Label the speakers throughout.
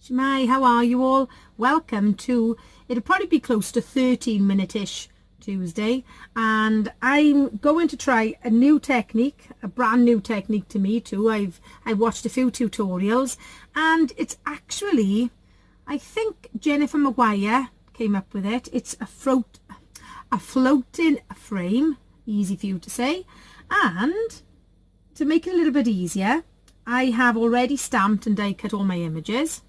Speaker 1: Shemai, how are you all? Welcome to, it'll probably be close to 13-minute-ish Tuesday, and I'm going to try a new technique, a brand new technique to me too. I've watched a few tutorials, and it's actually, I think Jennifer Maguire came up with it. It's a floating frame, easy for you to say. And to make it a little bit easier, I have already stamped and die cut all my images.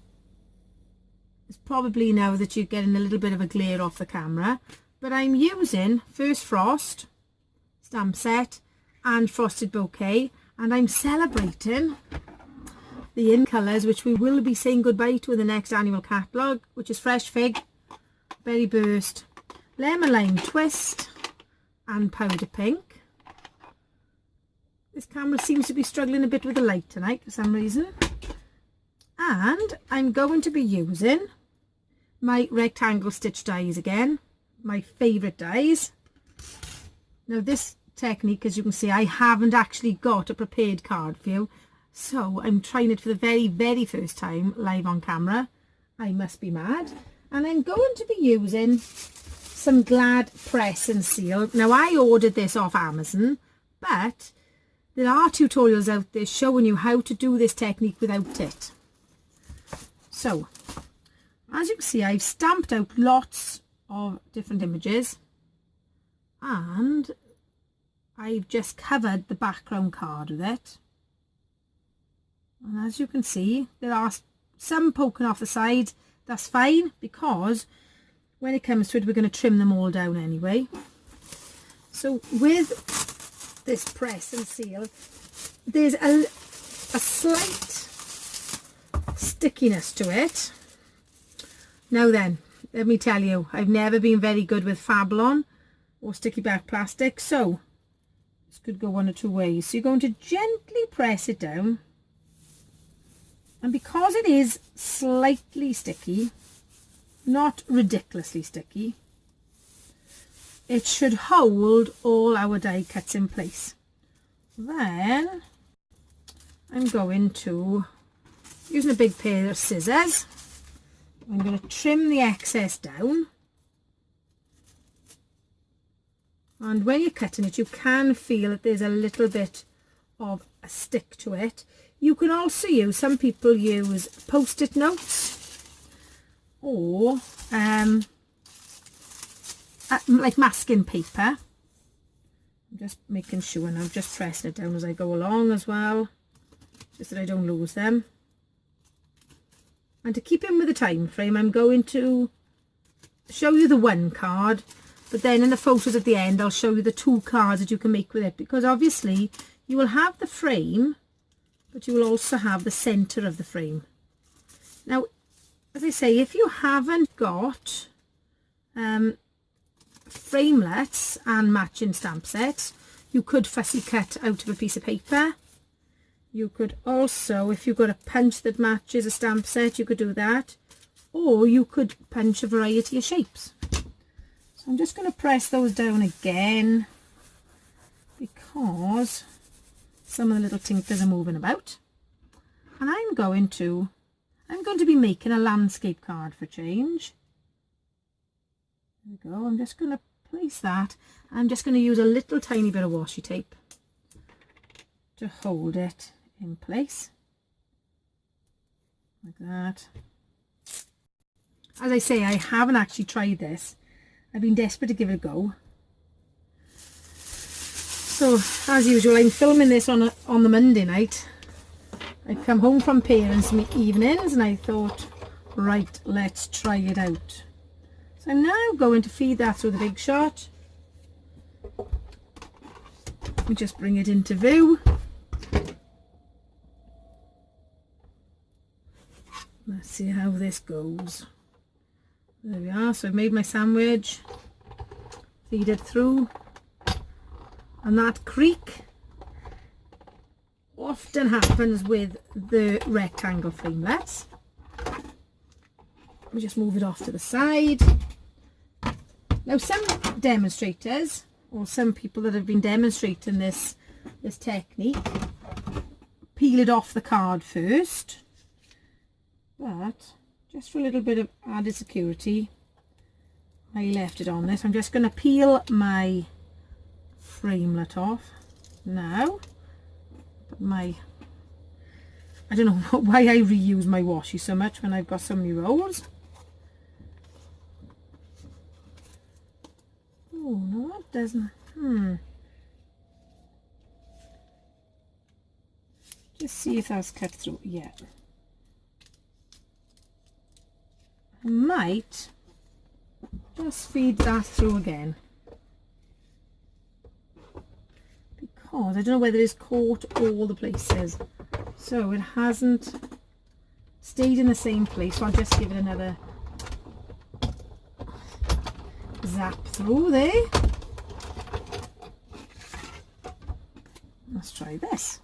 Speaker 1: It's probably now that you're getting a little bit of a glare off the camera, but I'm using First Frost stamp set and Frosted Bouquet, and I'm celebrating the in colours which we will be saying goodbye to in the next annual catalogue, which is Fresh Fig, Berry Burst, Lemon Lime Twist and Powder Pink. This camera seems to be struggling a bit with the light tonight for some reason. And I'm going to be using my rectangle stitch dies again, my favourite dies. Now this technique, as you can see, I haven't actually got a prepared card for you, so I'm trying it for the very first time live on camera. I must be mad. And I'm going to be using some Glad Press and Seal. Now I ordered this off Amazon, but there are tutorials out there showing you how to do this technique without it. So, as you can see, I've stamped out lots of different images, and I've just covered the background card with it. And as you can see, there are some poking off the side. That's fine, because when it comes to it, we're going to trim them all down anyway. So with this press and seal, there's a slight stickiness to it. Now then, let me tell you, I've never been very good with Fablon or sticky back plastic, so this could go one or two ways. So you're going to gently press it down, and because it is slightly sticky, not ridiculously sticky, it should hold all our die cuts in place. Then I'm going to, using a big pair of scissors, I'm going to trim the excess down. And when you're cutting it, you can feel that there's a little bit of a stick to it. You can also use, some people use post-it notes or like masking paper. I'm just making sure, and I'm just pressing it down as I go along as well, just that I don't lose them. And to keep in with the time frame, I'm going to show you the one card, but then in the photos at the end I'll show you the two cards that you can make with it, because obviously you will have the frame, but you will also have the center of the frame. Now, as I say, if you haven't got framelets and matching stamp sets, you could fussy cut out of a piece of paper. You could also, if you've got a punch that matches a stamp set, you could do that, or you could punch a variety of shapes. So I'm just going to press those down again, because some of the little tinkers are moving about. And I'm going to be making a landscape card for change. There we go. I'm just going to place that. I'm just going to use a little tiny bit of washi tape to hold it in place like that. As I say, I haven't actually tried this. I've been desperate to give it a go. So as usual, I'm filming this on the Monday night. I come home from parents' evenings, and I thought, right, let's try it out. So I'm now going to feed that through the Big Shot. We just bring it into view. Let's see how this goes. There we are. So I've made my sandwich, feed it through, and that creak often happens with the rectangle framelets. We just move it off to the side. Now some demonstrators, or some people that have been demonstrating this technique, peel it off the card first, but just for a little bit of added security, I left it on this. I'm just going to peel my framelit off now. I don't know why I reuse my washi so much when I've got so many rolls. Oh no, that doesn't. Just see if that's cut through. Yeah. I might just feed that through again, because I don't know whether it's caught all the places, so it hasn't stayed in the same place. So I'll just give it another zap through there. Let's try this.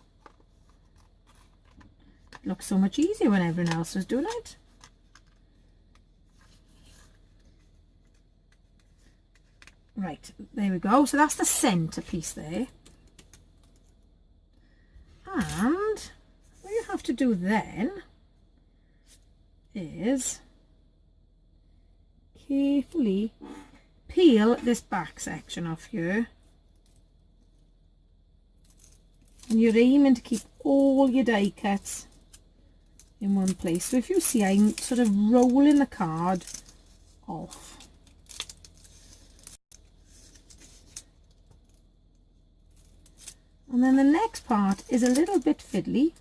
Speaker 1: It looks so much easier when everyone else is doing it. Right, there we go. So that's the centre piece there. And what you have to do then is carefully peel this back section off here. And you're aiming to keep all your die cuts in one place. So if you see, I'm sort of rolling the card off. And then the next part is a little bit fiddly.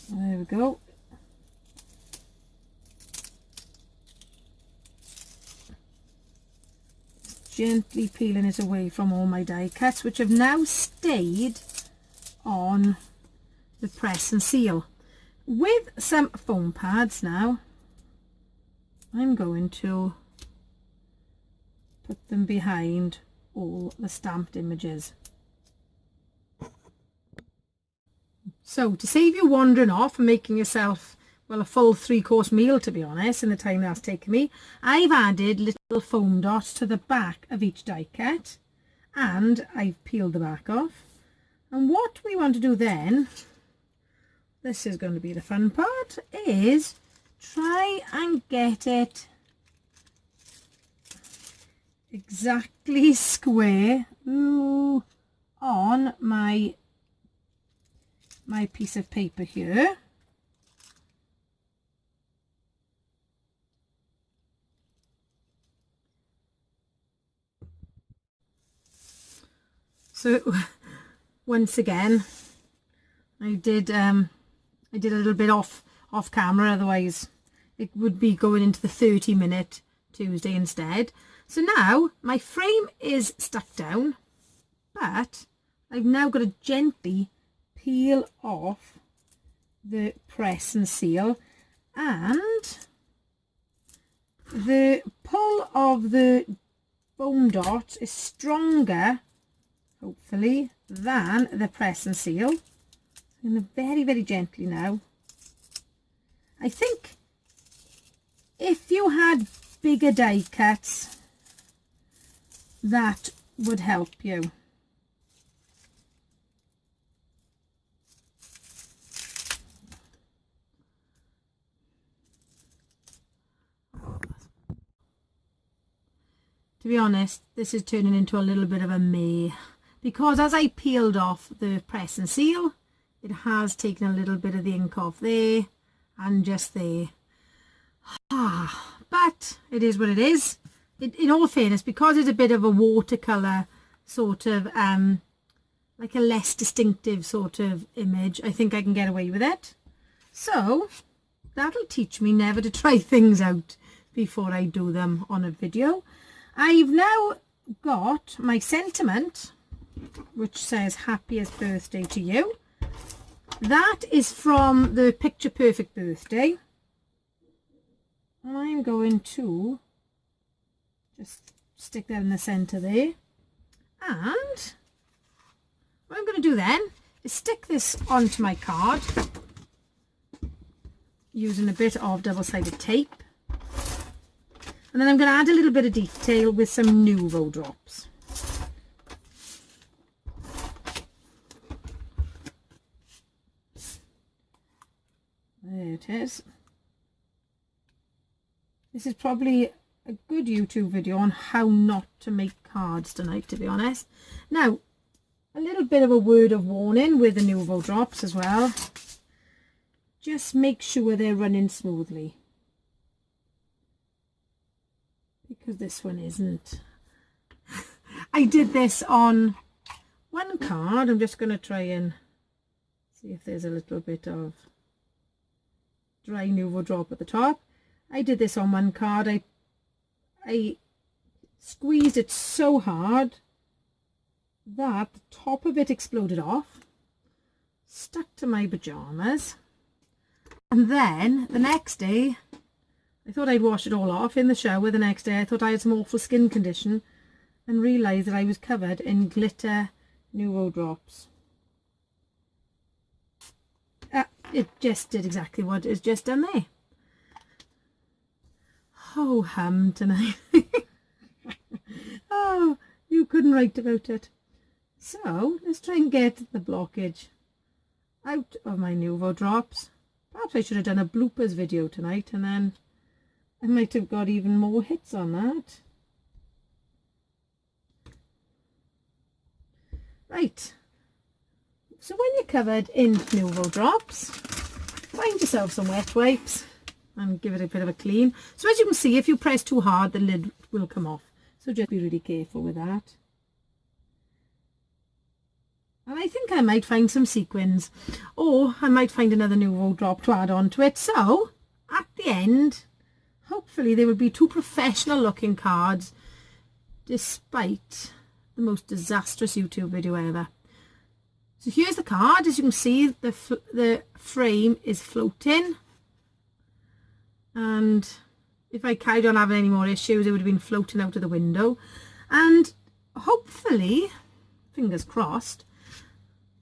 Speaker 1: There we go. Gently peeling it away from all my die cuts, which have now stayed on the press and seal. With some foam pads now, I'm going to put them behind all the stamped images. So to save you wandering off and making yourself, well, a full 3-course meal, to be honest, in the time that's taken me, I've added little foam dots to the back of each die cut, and I've peeled the back off. And what we want to do then, this is going to be the fun part, is try and get it exactly square on my piece of paper here. So once again, I did a little bit off camera, otherwise it would be going into the 30-minute Tuesday instead. So now my frame is stuck down, but I've now got to gently peel off the press and seal, and the pull of the foam dot is stronger, hopefully, than the press and seal. I'm going to very, very gently now. I think if you had bigger die cuts, that would help you. To be honest, this is turning into a little bit of a meh, because as I peeled off the press and seal, it has taken a little bit of the ink off there and just there. But it is what it is. In all fairness, because it's a bit of a watercolour sort of, like a less distinctive sort of image, I think I can get away with it. So that'll teach me never to try things out before I do them on a video. I've now got my sentiment, which says happiest birthday to you. That is from the Picture Perfect Birthday. And I'm going to just stick that in the centre there. And what I'm going to do then is stick this onto my card using a bit of double-sided tape. And then I'm going to add a little bit of detail with some Nuvo drops. it is. This is probably a good YouTube video on how not to make cards tonight, to be honest. Now, a little bit of a word of warning with the Nuvo drops as well. Just make sure they're running smoothly, because this one isn't. I did this on one card. I'm just going to try and see if there's a little bit of dry Nuvo drop at the top. I did this on one card. I squeezed it so hard that the top of it exploded off, stuck to my pajamas, and then the next day I thought I'd wash it all off in the shower. The next day I thought I had some awful skin condition and realised that I was covered in glitter Nuvo drops. It just did exactly what it's just done there. Ho hum tonight. Oh, you couldn't write about it. So let's try and get the blockage out of my Nuvo drops. Perhaps I should have done a bloopers video tonight, and then I might have got even more hits on that. Right, so when you're covered in Nuvo drops, find yourself some wet wipes and give it a bit of a clean. So as you can see, if you press too hard, the lid will come off. So just be really careful with that. And I think I might find some sequins, or I might find another Nuvo drop to add on to it. So at the end, hopefully there will be two professional looking cards, despite the most disastrous YouTube video ever. So here's the card. As you can see, the frame is floating, and if I carried on having any more issues, it would have been floating out of the window. And hopefully, fingers crossed,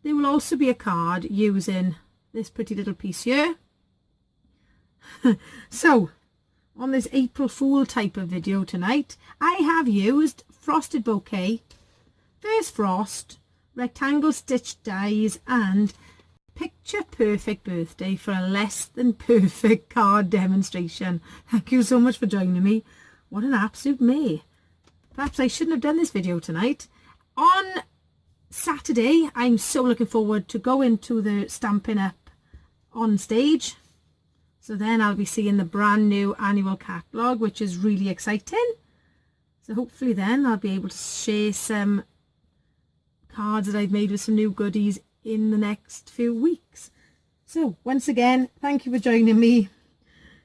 Speaker 1: there will also be a card using this pretty little piece here. So on this April Fool type of video tonight, I have used Frosted Bouquet, First Frost, rectangle stitch dies, and Picture Perfect Birthday for a less than perfect card demonstration. Thank you so much for joining me. What an absolute May. Perhaps I shouldn't have done this video tonight. On Saturday, I'm so looking forward to going to the Stampin' Up on stage. So then I'll be seeing the brand new annual catalogue, which is really exciting. So hopefully then I'll be able to share some cards that I've made with some new goodies in the next few weeks. So once again, thank you for joining me.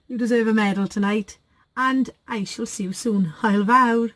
Speaker 1: You deserve a medal tonight, and I shall see you soon. I'll vow.